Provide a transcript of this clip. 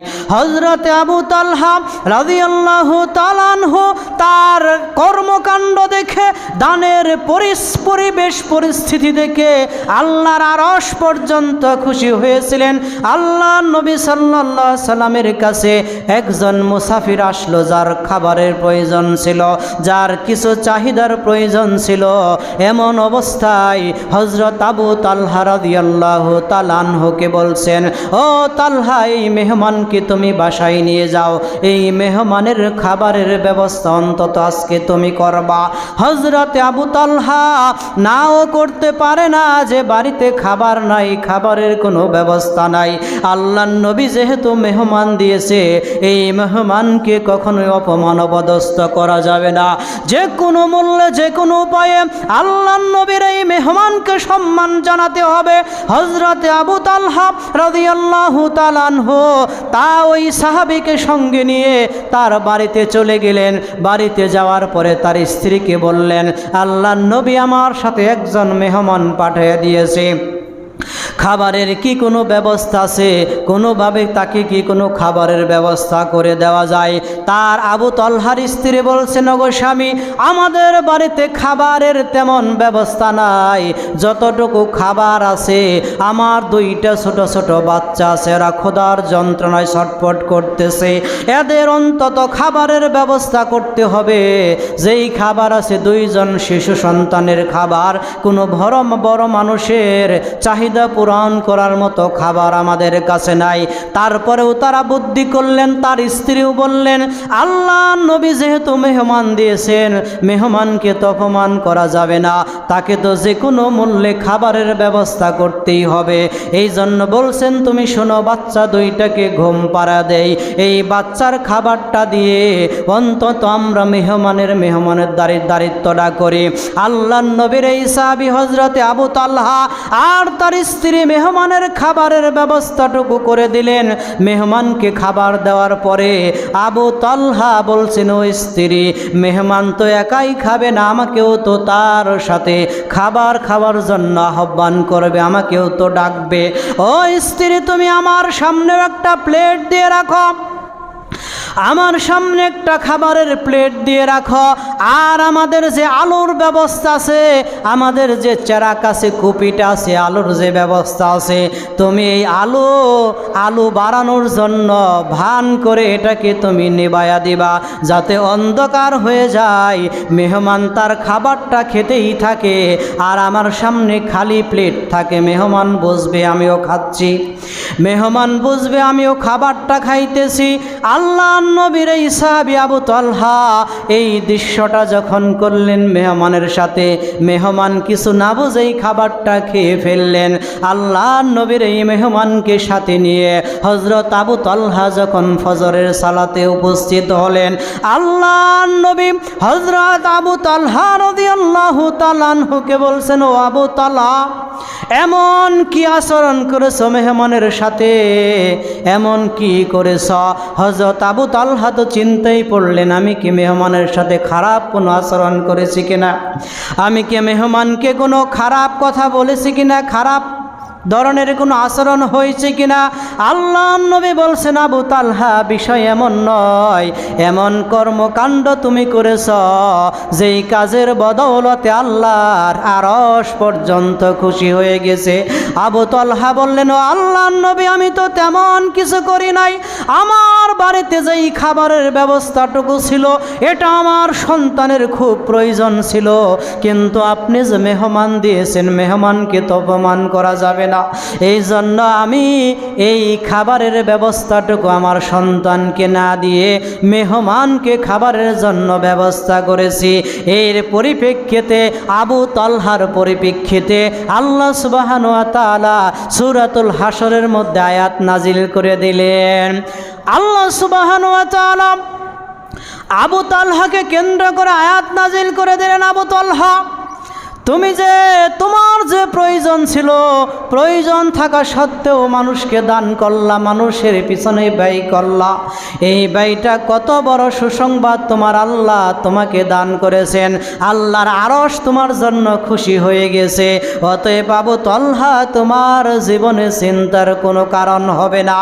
হযরত আবু তালহা রাদিয়াল্লাহু তাআলা আনহু তার কর্মকাণ্ড দেখে, দানের পরিবেশ পরিস্থিতি দেখে আল্লাহর আরশ পর্যন্ত খুশি হয়েছিলেন। আল্লাহর নবী সাল্লাল্লাহু আলাইহি সাল্লামের কাছে একজন মুসাফির আসলো, যার খাবারের প্রয়োজন ছিল, যার কিছু চাহিদার প্রয়োজন ছিল। এমন অবস্থায় হযরত আবু তালহা রাদিয়াল্লাহু তাআলা আনহুকে বলছেন, ও তালহা, এই মেহমানকে তুমি বাসায় নিয়ে যাও, এই মেহমানের খাবারের ব্যবস্থা অন্তত আজকে তুমি করবা। হযরত আবু তালহা নাও করতে পারে না যে বাড়িতে খাবার নাই, খাবারের কোনো ব্যবস্থা নাই। আল্লাহর নবী যেহেতু মেহমান দিয়েছে, এই মেহমানকে কখনোই অপমান অপদস্থ করা যাবে না। যে কোনো মূল্যে, যে কোনো উপায়ে আল্লাহর নবীর এই মেহমানকে সম্মান জানাতে হবে। হযরত আবু তালহা রাদিয়াল্লাহু তাআলা আনহু তা ওই সাহাবীকে সঙ্গে নিয়ে তার বাড়িতে চলে গেলেন। বাড়িতে যাওয়ার পরে তার স্ত্রীকে বললেন, আল্লাহর নবী আমার সাথে একজন মেহমান পাঠিয়ে দিয়েছে, খাবারের কি কোনো ব্যবস্থা আছে? কোনোভাবে তাকে কি কোনো খাবারের ব্যবস্থা করে দেওয়া যায়? তার আবু তালহার স্ত্রী বলছেন, ওগো স্বামী, আমাদের বাড়িতে খাবারের তেমন ব্যবস্থা নাই। যতটুকু খাবার আছে, আমার দুইটা ছোট ছোট বাচ্চা আছে, এরা ক্ষুধার যন্ত্রণায় ছটফট করতেছে, এদের অন্তত খাবারের ব্যবস্থা করতে হবে। যেই খাবার আছে দুইজন শিশু সন্তানের খাবার, কোনো বড় মানুষের চাহিদা পূরণ করার মতো খাবার আমাদের কাছে নাই। তারপরেও তারা বুদ্ধি করলেন, তার স্ত্রীও বললেন, আল্লাহ নবী যেহেতু মেহমান দিয়েছেন, মেহমানকে তো অপমান করা যাবে না, তাকে তো যে কোনো মূল্যে খাবারের ব্যবস্থা করতেই হবে। এই জন্য বলছেন, তুমি শোনো, বাচ্চা দুইটাকে ঘুম পাড়া দেই, এই বাচ্চার খাবারটা দিয়ে অন্তত আমরা মেহমানের দারিদ্রটা করি। আল্লাহ নবীর এই সাহাবী হযরতে আবু তালহা আর তার স্ত্রী মেহমানের খাবারের ব্যবস্থাটুকু করে দিলেন। মেহমানকে খাবার দেওয়ার পরে আবু তালহা বলছেন, ও স্ত্রী, মেহমান তো একাই খাবে না, আমাকেও তো তার সাথে খাবার খাওয়ার জন্য আহ্বান করবে, আমাকেও তো ডাকবে। ও স্ত্রী, তুমি আমার সামনে একটা প্লেট দিয়ে রাখো, আমার সামনে একটা খাবারের প্লেট দিয়ে রাখো। আর আমাদের যে আলুর ব্যবস্থা আছে, আমাদের যে চেরাক আছে, কুপিটা আছে, আলুর যে ব্যবস্থা আছে, তুমি এই আলু বাড়ানোর জন্য ভান করে এটাকে তুমি নিবায়া দিবা, যাতে অন্ধকার হয়ে যায়, মেহমান তার খাবারটা খেতেই থাকে আর আমার সামনে খালি প্লেট থাকে। মেহমান বুঝবে আমিও খাচ্ছি, মেহমান বুঝবে আমিও খাবারটা খাইতেছি। আল্লাহ নবীর এই সাহাবী আবু তালহা এই দৃশ্যটা যখন করলেন মেহমানের সাথে, মেহমান কিছু না বুঝেই খাবারটা খেয়ে ফেললেন। আল্লাহ নবীর এই মেহমানকে সাথে নিয়ে হযরত আবু তালহা যখন ফজরের সালাতে উপস্থিত হলেন, আল্লাহ নবী হযরত আবু তালহা রাদিয়াল্লাহু তাআলা আনহুকে বলছেন, ও আবু তালহা, এমন কি আচরণ করেছ মেহমানের সাথে, এমন কি করেছ? হযরত আবু তালহা তো চিন্তায় পড়লেন, আমি কি মেহমানের সাথে খারাপ কোনো আচরণ করেছি কিনা, আমি কি মেহমানকে কোনো খারাপ কথা বলেছি কিনা, খারাপ ধরনের কোনো আচরণ হয়েছে কিনা। আল্লাহ নবী বলছেন, আবু তালহা, বিষয় এমন নয়, এমন কর্মকাণ্ড তুমি করেছ যেই কাজের বদৌলতে আল্লাহর আরশ পর্যন্ত খুশি হয়ে গেছে। আবু তালহা বললেন, ও আল্লাহ নবী, আমি তো তেমন কিছু করি নাই, আমার বাড়িতে যেই খাবারের ব্যবস্থাটুকু ছিল, এটা আমার সন্তানের খুব প্রয়োজন ছিল, কিন্তু আপনি যে মেহমান দিয়েছেন, মেহমানকে তো অপমান করা যাবে না, এই জন্য আমি এই খাবারের ব্যবস্থাটুকু আমার সন্তানকে না দিয়ে মেহমানকে খাবারের জন্য ব্যবস্থা করেছি। এর পরিপ্রেক্ষিতে, আবু তালহার পরিপ্রেক্ষিতে আল্লাহ সুবহানাহু ওয়া তাআলা সূরাতুল হাশরের মধ্যে আয়াত নাজিল করে দিলেন। আল্লাহ সুবহানাহু ওয়া তাআলা আবু তালহাকে কেন্দ্র করে আয়াত নাজিল করে দিলেন, আবু তালহা, তুমি যে তোমার যে প্রয়োজন ছিল, প্রয়োজন থাকা সত্ত্বেও মানুষকে দান করলা, মানুষের পিছনে ব্যয় করলা, এই ব্যয়টা কত বড় সুসংবাদ তোমার আল্লাহ তোমাকে দান করেছেন। আল্লাহর আরশ তোমার জন্য খুশি হয়ে গেছে। অতএব আবু তালহা, তোমার জীবনে চিন্তার কোনো কারণ হবে না।